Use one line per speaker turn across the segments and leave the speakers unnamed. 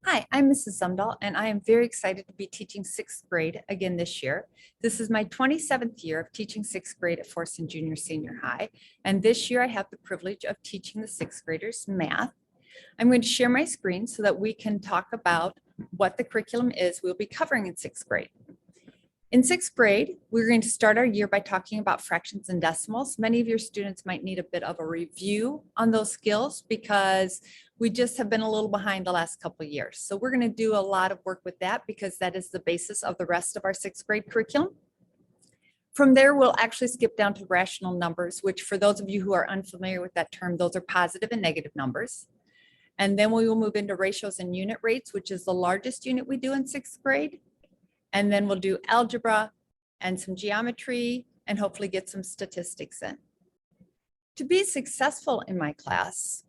Hi, I'm Mrs. Zumdahl, and I am very excited to be teaching sixth grade again this year. This is my 27th year of teaching sixth grade at Forest Junior Senior High, and this year I have the privilege of teaching the sixth graders math. I'm going to share my screen so that we can talk about what the curriculum is we'll be covering in sixth grade. In sixth grade, we're going to start our year by talking about fractions and decimals. Many of your students might need a bit of a review on those skills because we just have been a little behind the last couple of years. So we're going to do a lot of work with that because that is the basis of the rest of our sixth grade curriculum. From there, we'll actually skip down to rational numbers, which for those of you who are unfamiliar with that term, those are positive and negative numbers. And then we will move into ratios and unit rates, which is the largest unit we do in sixth grade. And then we'll do algebra and some geometry and hopefully get some statistics in. To be successful in my class,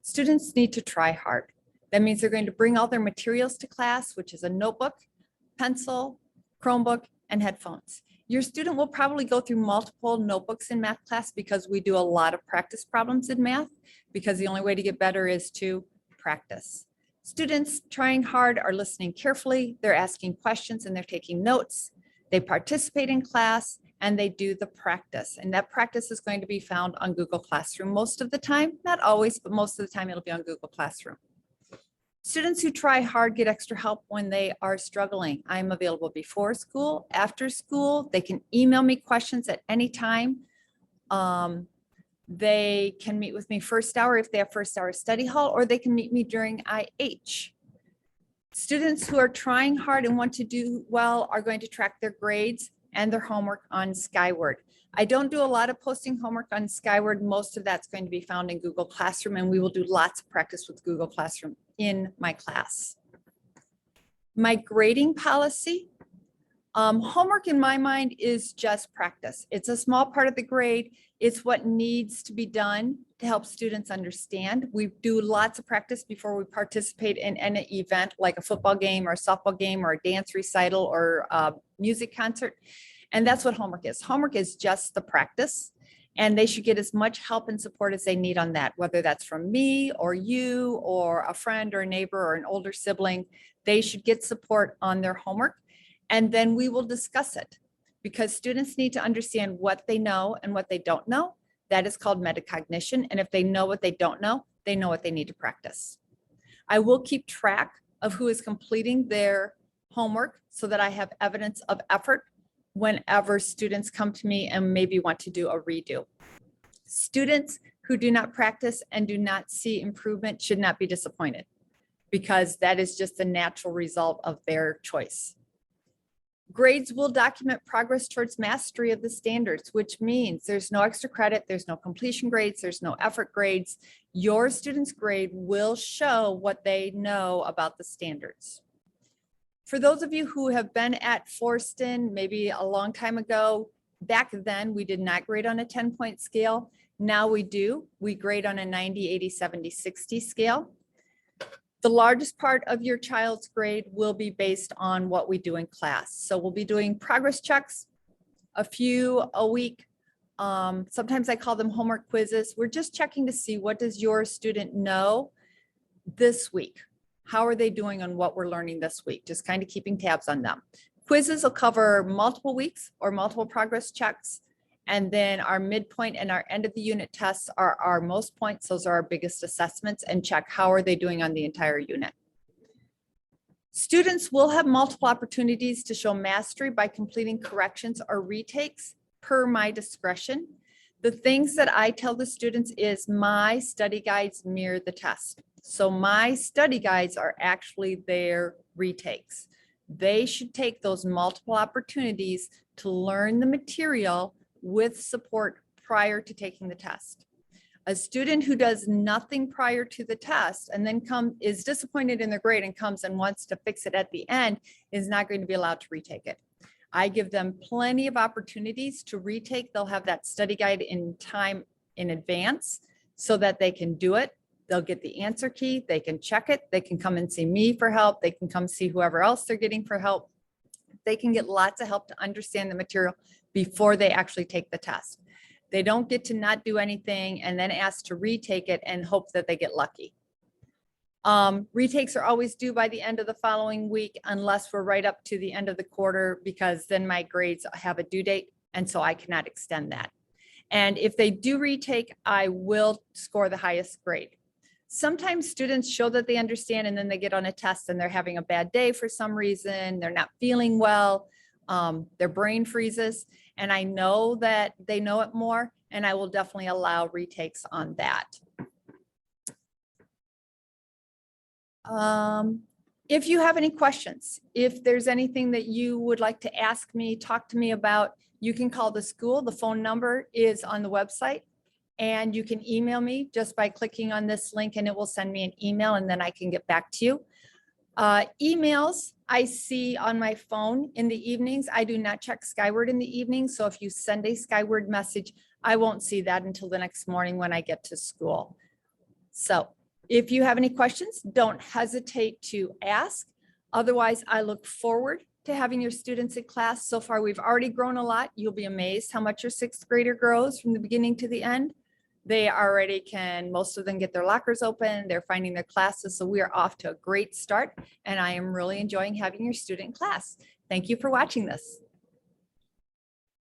students need to try hard. That means they're going to bring all their materials to class, which is a notebook, pencil, Chromebook, and headphones. Your student will probably go through multiple notebooks in math class because we do a lot of practice problems in math, because the only way to get better is to practice. Students trying hard are listening carefully, they're asking questions and they're taking notes. They participate in class and they do the practice. And that practice is going to be found on Google Classroom most of the time, not always, but most of the time it'll be on Google Classroom. Students who try hard get extra help when they are struggling. I'm available before school, after school. They can email me questions at any time. They can meet with me first hour if they have first hour study hall, or they can meet me during IH. Students who are trying hard and want to do well are going to track their grades and their homework on Skyward. I don't do a lot of posting homework on Skyward. Most of that's going to be found in Google Classroom, and we will do lots of practice with Google Classroom in my class. My grading policy. Homework in my mind is just practice. It's a small part of the grade. It's what needs to be done to help students understand. We do lots of practice before we participate in any event like a football game or a softball game or a dance recital or a music concert. And that's what homework is. Homework is just the practice, and they should get as much help and support as they need on that, whether that's from me or you or a friend or a neighbor or an older sibling. They should get support on their homework. And then we will discuss it because students need to understand what they know and what they don't know. That is called metacognition. And if they know what they don't know, they know what they need to practice. I will keep track of who is completing their homework so that I have evidence of effort whenever students come to me and maybe want to do a redo. Students who do not practice and do not see improvement should not be disappointed because that is just the natural result of their choice. Grades will document progress towards mastery of the standards, which means there's no extra credit, there's no completion grades, there's no effort grades. Your student's grade will show what they know about the standards. For those of you who have been at Forston maybe a long time ago, back then we did not grade on a 10-point scale. Now we do. We grade on a 90, 80, 70, 60 scale. The largest part of your child's grade will be based on what we do in class. So we'll be doing progress checks, a few a week. Sometimes I call them homework quizzes. We're just checking to see what does your student know this week? How are they doing on what we're learning this week? Just kind of keeping tabs on them. Quizzes will cover multiple weeks or multiple progress checks. And then our midpoint and our end of the unit tests are our most points. Those are our biggest assessments, and check how are they doing on the entire unit. Students will have multiple opportunities to show mastery by completing corrections or retakes per my discretion. The things that I tell the students is my study guides mirror the test. So my study guides are actually their retakes. They should take those multiple opportunities to learn the material with support prior to taking the test. A student who does nothing prior to the test and then is disappointed in their grade and comes and wants to fix it at the end is not going to be allowed to retake it. I give them plenty of opportunities to retake. They'll have that study guide in time in advance so that they can do it. They'll get the answer key, they can check it, they can come and see me for help, they can come see whoever else they're getting for help. They can get lots of help to understand the material before they actually take the test. They don't get to not do anything and then ask to retake it and hope that they get lucky. Retakes are always due by the end of the following week unless we're right up to the end of the quarter, because then my grades have a due date, and so I cannot extend that. And if they do retake, I will score the highest grade. Sometimes students show that they understand and then they get on a test and they're having a bad day for some reason, they're not feeling well, their brain freezes, and I know that they know it more, and I will definitely allow retakes on that. If you have any questions, if there's anything that you would like to ask me, talk to me about, you can call the school. The phone number is on the website, and you can email me just by clicking on this link, and it will send me an email, and then I can get back to you. Emails I see on my phone in the evenings. I do not check Skyward in the evening. So if you send a Skyward message, I won't see that until the next morning when I get to school. So if you have any questions, don't hesitate to ask. Otherwise, I look forward to having your students in class. So far, we've already grown a lot. You'll be amazed how much your sixth grader grows from the beginning to the end. They already can, most of them get their lockers open, they're finding their classes. So we are off to a great start, and I am really enjoying having your student in class. Thank you for watching this.